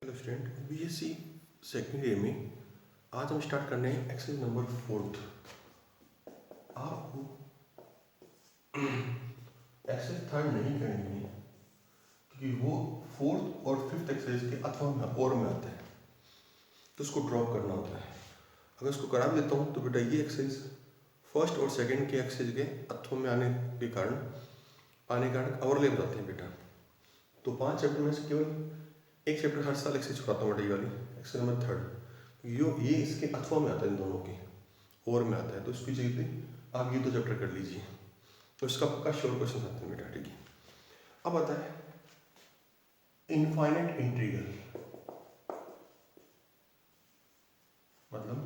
Hello student, BSc second year में आज हम स्टार्ट करने हैं एक्सरसाइज नंबर 4। आपको एक्सरसाइज थर्ड नहीं करनी है क्योंकि वो फोर्थ और फिफ्थ एक्सरसाइज के अथवा में और में आता है, तो उसको ड्रॉप करना होता है। अगर उसको करा भी देता हूँ तो बेटा ये एक्सरसाइज फर्स्ट और सेकेंड के एक्सरसाइज के अथवा में आने के कारण ओवरलैप जाते हैं बेटा। तो 5 चैप्टर में से केवल एक चैप्टर हर साल एक्सरसाइज छुड़ाता हूँ बेटा, ये वाली एक्सरसाइज नंबर 3 ये इसके अथवा में आता है, इन दोनों के और में आता है। तो इसकी जगह पे आप ये 2 चैप्टर कर लीजिए, तो इसका पक्का श्योर क्वेश्चन आते हैं बेटा। ठीक है, अब आता है इनफाइनाइट इंटीग्रल, मतलब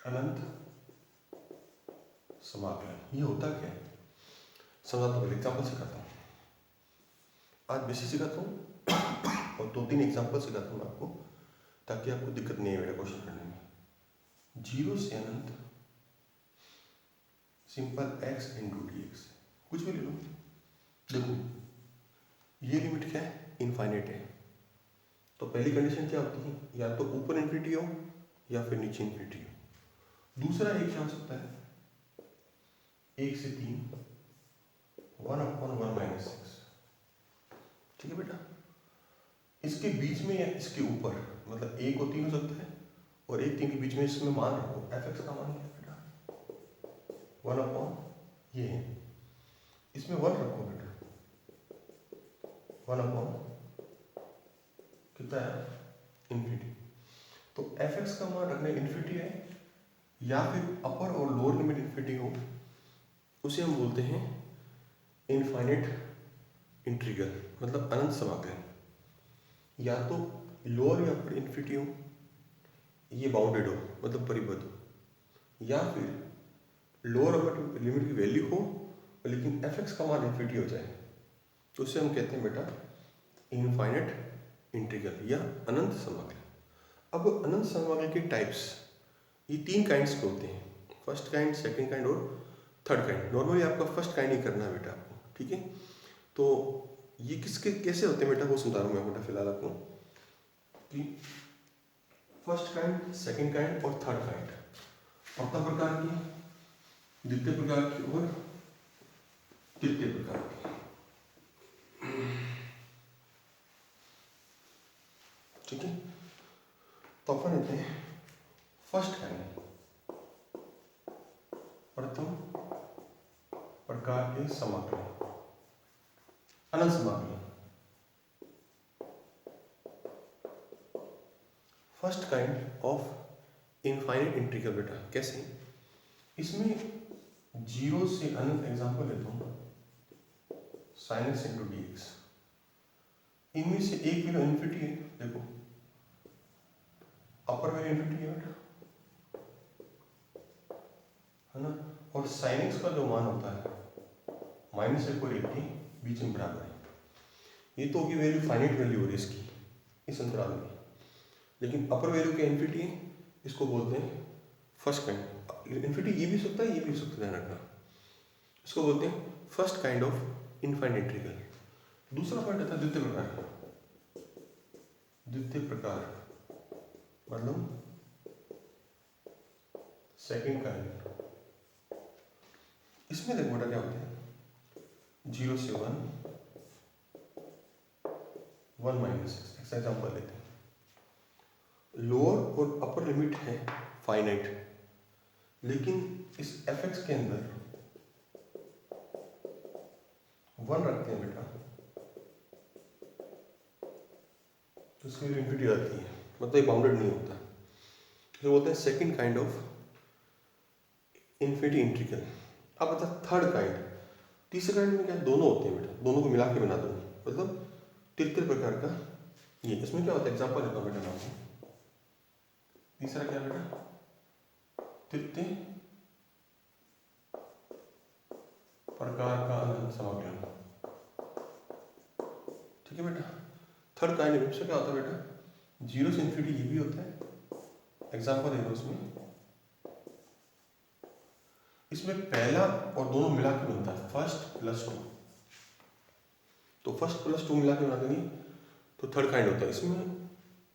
अनंत समाकलन। ये होता क्या है समझाता हूँ, एग्जाम्पल सिखाता हूँ। आज बेसिक सिखाता हूँ और 2-3 एग्जाम्पल सिखाता हूँ आपको, ताकि आपको दिक्कत नहीं है मेरा क्वेश्चन करने में। 0 से अनंत सिंपल x इंटू dx, कुछ भी ले लो। देखो ये लिमिट क्या है, इनफाइनाइट है। तो पहली कंडीशन क्या होती है, या तो ऊपर इन्फिनिटी हो या फिर नीचे इन्फिनिटी हो। दूसरा एक क्या हो सकता है, 1 से 3 1/1 - 6। ठीक है बेटा, इसके बीच में या इसके ऊपर, मतलब 1 और 3 हो सकता है, और 1 3 के बीच में इसमें मान रखो, f(x) का मान क्या है बेटा, 1/, ये है, इसमें 1 रखो बेटा, 1/, कितना है, इन्फिनिटी। तो f(x) का मान रखना इन्फिनिटी है, या फिर अपर और लोअर लिमिट इन्फिनिटी हो, उसे हम बोलते हैं इनफाइनाइट इंटीग्रल, मतलब अनंत समाकलन। या तो लोअर या अपर इन्फिनिटी हो, ये बाउंडेड हो मतलब परिबद्ध हो, या फिर लोअर अपर लिमिट की वैल्यू हो लेकिन f(x) का मान इन्फिनिटी हो जाए, तो उसे हम कहते हैं बेटा इनफाइनाइट इंटीग्रल या अनंत समाकलन। अब अनंत समाकलन के टाइप्स ये 3 काइंड्स के होते हैं, फर्स्ट काइंड, सेकंड काइंड और थर्ड काइंड। नॉर्मली आपका फर्स्ट काइंड ही करना है बेटा आपको, ठीक है। तो ये किसके कैसे होते हैं बेटा, वो समझा रहा हूँ मैं बेटा फिलहाल आपको, कि फर्स्ट काइंड, सेकंड काइंड और थर्ड काइंड। प्रथम प्रकार की, द्वितीय प्रकार की और तृतीय प्रकार की। ठीक है, तो अपन लेते हैं फर्स्ट काइंड, प्रथम प्रकार के समाकलन, अनंत समाकलन। First kind of infinite integral बेटा कैसे, इसमें 0 से अनंत, एग्जांपल लेता हूँ sin x इंटू dx। इनमें से एक वैल्यू इन्फिनिटी है, देखो अपर वैल्यू इन्फिनिटी है बेटा, है ना। और sin x का जो मान होता है -1 और 1 के बीच में बराबर है। ये तो होगी वैल्यू, फाइनाइट वैल्यू हो रही है इसकी इस अंतराल में, लेकिन अपर वैल्यू क्या इन्फिनिटी है, इसको बोलते हैं फर्स्ट काइंड। इन्फिनिटी ये भी सकता है, ये भी सकता है, ध्यान रखना। इसको बोलते हैं first kind of infinite integral. दूसरा पॉइंट आता है द्वितीय प्रकार। द्वितीय प्रकार मतलब सेकंड काइंड। इसमें देखो बेटा क्या होता है, 0 से 1 1 - 6। एग्जाम्पल लेते हैं, लोअर और अपर लिमिट है फाइनाइट, लेकिन इस f(x) के अंदर 1 रखते हैं बेटा, तो इसकी वैल्यू इन्फिनिटी आती है, मतलब ये बाउंडेड नहीं होता। तो बोलते हैं second kind of infinity integral. अब बता थर्ड काइंड, तीसरे काइंड में क्या, दोनों होते हैं बेटा, दोनों को मिला के बना दो, मतलब तृतीय प्रकार का ये। इसमें क्या होता है, एग्जाम्पल लेता हूँ बेटा मैं आपको। तीसरा क्या बेटा, तृतीय प्रकार का अनंत समाकलन। ठीक है बेटा, थर्ड काइंड से क्या होता है बेटा, 0 से इन्फिनिटी ये भी होता है। एग्जाम्पल दे दो इसमें, इसमें पहला और दोनों मिला के बनता है फर्स्ट + 2। तो फर्स्ट + 2 मिला के बना देंगे, तो तो थर्ड काइंड होता है। इसमें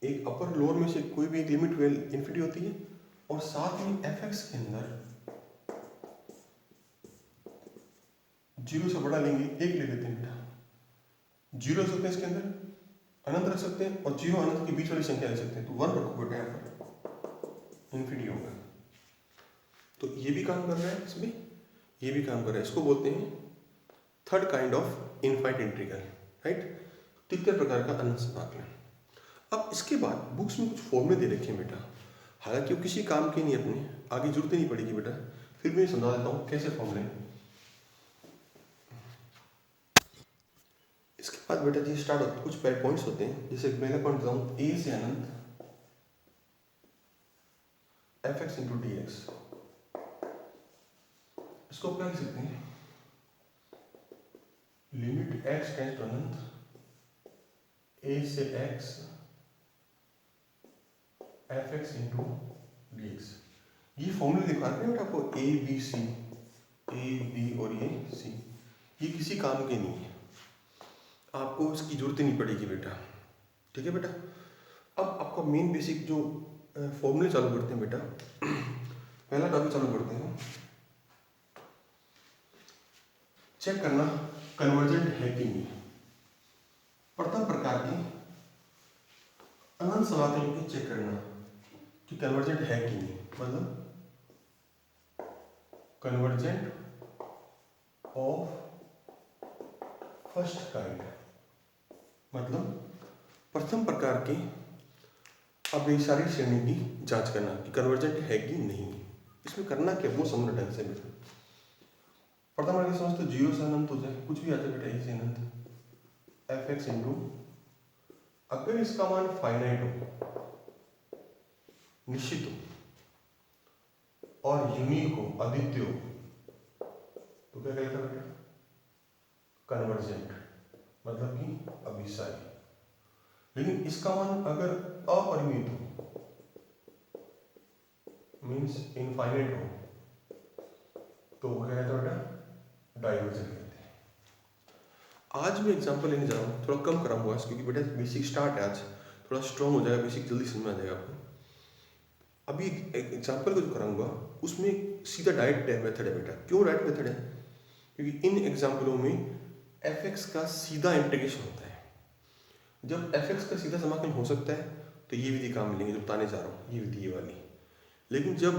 एक अपर लोअर में से कोई भी एक लिमिट वैल्यू इन्फिनिटी होती है और साथ में fx के अंदर 0 से बड़ा लेंगे, एक ले लेते हैं बेटा, 0 रख सकते हैं इसके अंदर, अनंत रख सकते हैं और 0 अनंत के बीच वाली संख्या ले सकते हैं। तो 1 रखो बेटा, यहाँ पर इन्फिनिटी होगा। तो ये भी काम कर रहा है, इसमें ये भी काम कर रहा है। इसको बोलते हैं third kind of infinite integral, right, तृतीय प्रकार का अनंत समाकलन। अब इसके बाद बुक्स में कुछ फॉर्मूले दे रखे हैं बेटा, हालांकि वो किसी काम के नहीं, अपने आगे जरूरत नहीं पड़ेगी बेटा, फिर भी मैं समझा देता हूँ कैसे फॉर्मूले। इसके बाद बेटा जी स्टार्ट होते कुछ पैड पॉइंट्स होते हैं, जैसे पहला पॉइंट बताऊँ a से अनंत fx इंटू डी एक्स। इसको क्या लिख सकते हैं, लिमिट x टेंस टू अनंत a से x fx into D X. ये फॉर्मूले दिखाते हैं बेटा आपको, a b c, a b और ये c, ये किसी काम के नहीं है, आपको इसकी जरूरत ही नहीं पड़ेगी बेटा, ठीक है बेटा। अब आपका मेन बेसिक जो फॉर्मूले चालू करते हैं बेटा, पहला टॉपिक चालू करते हैं, चेक करना कन्वर्जेंट है कि नहीं। प्रथम प्रकार की अनंत समाकलन की चेक करना कि कन्वर्जेंट है कि नहीं, मतलब कन्वर्जेंट ऑफ फर्स्ट काइंड, मतलब प्रथम प्रकार के अभिसारी श्रेणी की जांच करना कि कन्वर्जेंट है कि नहीं। इसमें करना क्या, वो समझना ढंग से बेटा। प्रथम प्रकार की समझ तो 0 से अनंत हो जाए, कुछ भी आता है बेटा, a से अनंत fx इंटू, अगर इसका मान फाइनाइट हो, निश्चित हो और यूनिक हो, अद्वितीय हो, तो क्या कहता है बेटा, कन्वर्जेंट, मतलब कि अभिसारी। लेकिन इसका मान अगर अपरिमित हो, मीन्स इनफाइनाइट हो, तो वो क्या कहता है बेटा, डाइवर्जेंट कहते हैं। आज मैं एग्जांपल लेने जा रहा हूँ, थोड़ा कम कराऊंगा क्योंकि बेटा बेसिक स्टार्ट है, आज थोड़ा स्ट्रॉन्ग हो जाएगा, बेसिक जल्दी समझ में आ जाएगा आपको। अभी एक एग्जांपल को जो कराऊंगा उसमें सीधा डायरेक्ट मेथड है बेटा। क्यों डायरेक्ट मेथड है, क्योंकि इन एग्जाम्पलों में fx का सीधा इंटीग्रेशन होता है। जब fx का सीधा समाकलन हो सकता है तो ये विधि काम मिलेंगे जो बताने जा रहा हूँ, ये विधि ये वाली। लेकिन जब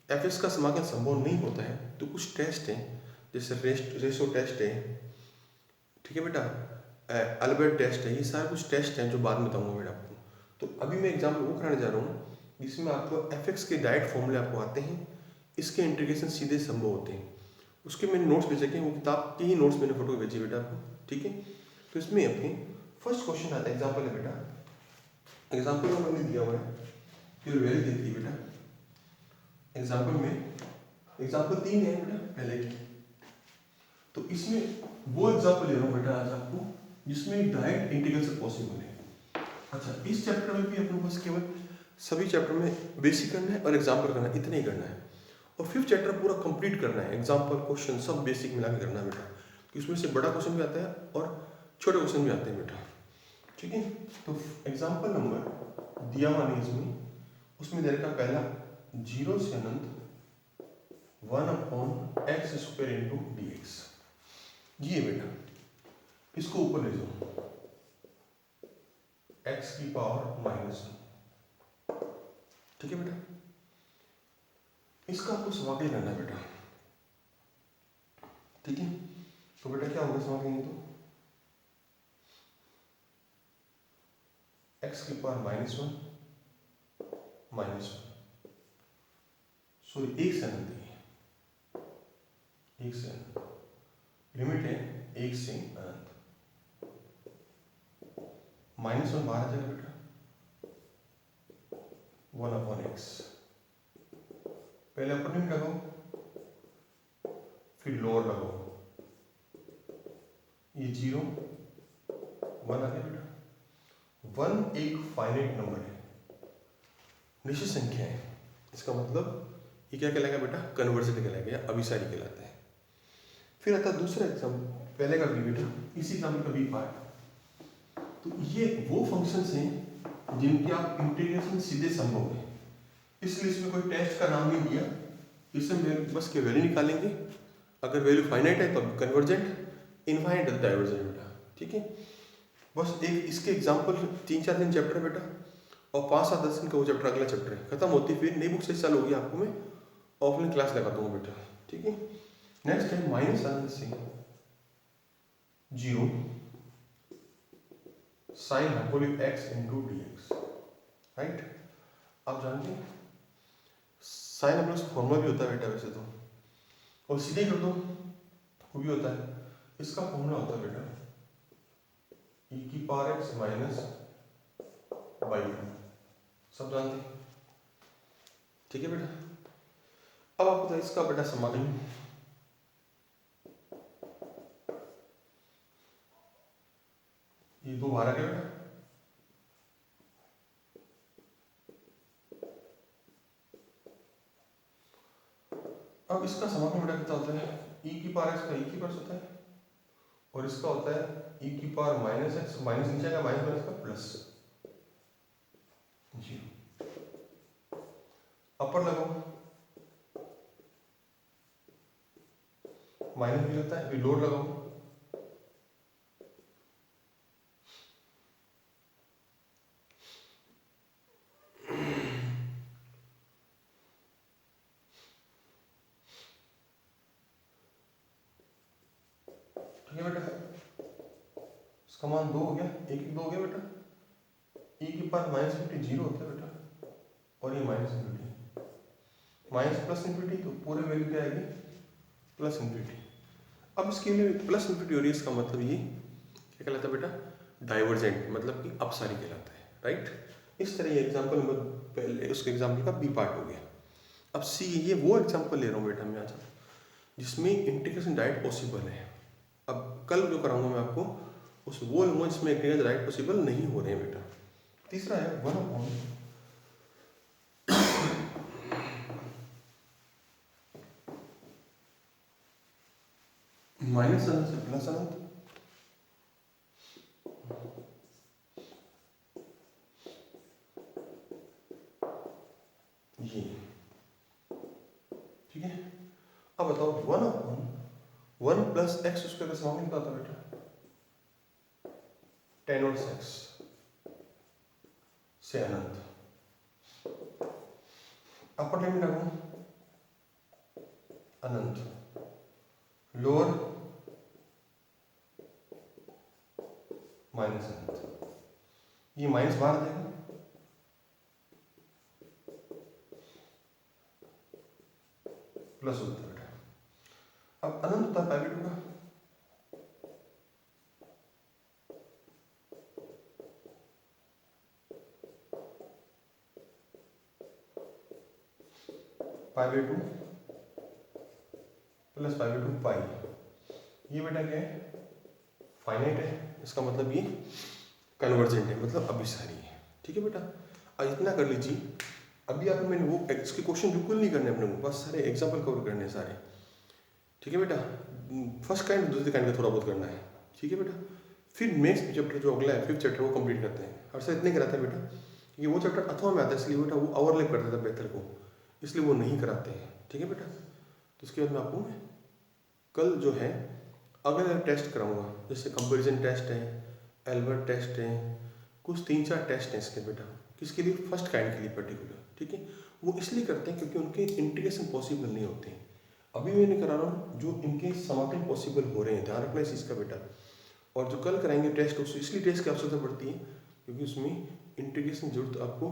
fx का समाकलन संभव नहीं होता है तो कुछ टेस्ट हैं, जैसे रेशो टेस्ट है, ठीक है बेटा, अल्बर्ट टेस्ट है, ये सारे कुछ टेस्ट हैं जो बाद में बताऊंगा बेटा आपको। तो अभी मैं एग्जाम्पल वो कराने जा रहा हूँ जिसमें आपको fx के डायरेक्ट फॉर्मूले आपको आते हैं, इसके इंटीग्रेशन सीधे संभव होते हैं। उसके मैंने नोट्स भेजे हैं, वो किताब के ही नोट्स मैंने फोटो भेजी बेटा आपको, ठीक है। तो इसमें अपने फर्स्ट क्वेश्चन आता है, एग्जाम्पल है बेटा, एग्जाम्पल में मैंने दिया हुआ है, फिर वैल्यू देती है बेटा। एग्जाम्पल में एग्जाम्पल 3 है बेटा पहले की, तो इसमें वो एग्जाम्पल ले रहा हूँ बेटा आज आपको जिसमें डायरेक्ट इंटीग्रेशन पॉसिबल है। अच्छा, इस चैप्टर में भी अपने पास केवल सभी चैप्टर में बेसिक करना है और एग्जाम्पल करना है, इतना ही करना है। और 5th चैप्टर पूरा कंप्लीट करना है, एग्जाम्पल क्वेश्चन सब बेसिक मिला के करना है बेटा, कि उसमें से बड़ा क्वेश्चन भी आता है और छोटे क्वेश्चन भी आते हैं बेटा, ठीक है। तो एग्जाम्पल नंबर दिया हुआ नहीं इसमें, उसमें दे रखा पहला 0 से अनंत 1/x² इंटू डी एक्स। ये बेटा इसको ऊपर ले जाओ, x की पावर -1, ठीक है बेटा। इसका आपको समाकलन करना है बेटा, ठीक है। तो बेटा क्या होगा समाकलन, तो x की पावर -1 सॉरी 1 से अनंत, 1 से अनंत लिमिट है, 1 से अनंत, -1 बाहर आ जाएगा बेटा, 1/x। पहले अपर लिमिट लगाओ, फिर लोअर लगाओ, ये 0 1 आ गया बेटा। 1 एक फाइनाइट नंबर है, निश्चित संख्या है, इसका मतलब ये क्या कहलाएगा बेटा, कन्वर्जेंट कहलाएगा या अभिसारी कहलाता है। फिर आता है दूसरा एग्जाम्पल, पहले का बी बेटा, इसी एग्जाम्पल का बी पार्ट, तो ये वो फंक्शंस हैं जिनकी आप इंटीग्रेशन सीधे संभव है, इसलिए इसमें कोई टेस्ट का नाम नहीं दिया। इसमें बस के वैल्यू निकालेंगे, अगर वैल्यू फाइनाइट है तो कन्वर्जेंट, इनफाइनाइट है तो डाइवर्जेंट बेटा। ठीक है, बस एक इसके एग्जांपल 3-4 दिन चैप्टर है बेटा, और 5-7-10 दिन का वो चैप्टर अगला चैप्टर है, खत्म होती फिर नई बुक से चालू होगी, आपको मैं ऑफलाइन क्लास लगा दूंगा बेटा। ठीक है, नेक्स्ट है माइनस अनंत से 0 sine hyperbolic x into dx, right. आप जानते हैं साइन हाइपरबोलिक फॉर्मूला भी होता है बेटा वैसे तो, और सीधे कर दो वो भी होता है। इसका फॉर्मूला होता है बेटा e की पावर x माइनस बाई, सब जानते हैं। ठीक है बेटा, अब आप बताइए इसका बेटा समाकलन। ये 2 बाहर आ गया बेटा, अब इसका समाकलन बेटा कितना होता है, e की पावर x का e की पावर होता है, और इसका होता है e की पावर माइनस x, माइनस नीचे आएगा, माइनस माइनस का प्लस 0। अपर लगाओ, माइनस भी लगता है, फिर लोड लगाओ, ठीक है बेटा। इसका मान 2 हो गया, 1 1 2 हो गया बेटा। e की पावर माइनस इनफिनिटी 0 होता है बेटा, और ये minus infinity, minus plus infinity, तो पूरे वैल्यू क्या आएगी, प्लस इनफिनिटी। अब इसके लिए प्लस इनफिनिटी हो रही है, इसका मतलब ये क्या कहलाता है बेटा, डाइवर्जेंट, मतलब कि अपसारी कहलाता है, राइट। इस तरह ये एग्जाम्पल नंबर पहले उसके एग्जाम्पल का बी पार्ट हो गया। अब सी, ये वो एग्जाम्पल ले रहा हूँ बेटा मैं आज जिसमें इंटीग्रेशन डायरेक्ट पॉसिबल है। अब कल जो कराऊंगा मैं आपको उस वो लूंगा जिसमें इंटीग्रेशन डायरेक्ट पॉसिबल नहीं हो रहे हैं बेटा। तीसरा है 1 माइनस अनंत से प्लस अनंत, ये ठीक है। अब बताओ 1 प्लस एक्स स्क्वायर का समाकलन क्या होता है बेटा, tan और x से अनंत, अपर लिमिट लगाओ अनंत, लोअर माइनस अनंत, ये माइनस बाहर आ जाएगा, प्लस होता है बेटा। अब अनंत होता है पाई बाई 2 का, pi by 2 plus pi by 2 पाई, ये बेटा क्या है, फाइनाइट है, इसका मतलब ये कन्वर्जेंट है, मतलब अभिसारी है। ठीक है बेटा, आज इतना कर लीजिए। अभी आप मैंने वो इसके क्वेश्चन बिल्कुल नहीं करने अपने को, बस सारे एग्जाम्पल कवर करने हैं सारे। ठीक है बेटा, फर्स्ट काइंड दूसरे काइंड का थोड़ा बहुत करना है। ठीक है बेटा, फिर नेक्स्ट चैप्टर जो अगला है 5th चैप्टर वो कंप्लीट करते हैं। और सर इतने कराते हैं बेटा कि वो चैप्टर अथवा में आता है, इसलिए बेटा वो ओवरलैप कर देता है बेहतर को, इसलिए वो नहीं कराते हैं। ठीक है बेटा, तो इसके बाद में आपको कल जो है अगला टेस्ट कराऊंगा, जैसे कंपैरिजन टेस्ट है, एल्बर्ट टेस्ट है, कुछ 3-4 टेस्ट हैं इसके बेटा, किसके लिए, फर्स्ट काइंड के लिए पर्टिकुलर। ठीक है, वो इसलिए करते हैं क्योंकि उनके इंटीग्रेशन पॉसिबल नहीं होते हैं। अभी मैंने करा रहा हूँ जो इनके समाकलन पॉसिबल हो रहे हैं, ध्यान रखना इस चीज़ का बेटा। और जो कल कराएंगे टेस्ट, उसको इसलिए टेस्ट की आवश्यकता पड़ती है क्योंकि उसमें इंटीग्रेशन जरूरत आपको,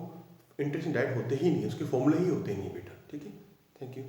इंटीग्रेशन डायरेक्ट होते ही नहीं है, उसके फॉर्मूले ही होते नहीं बेटा। ठीक है, थैंक यू।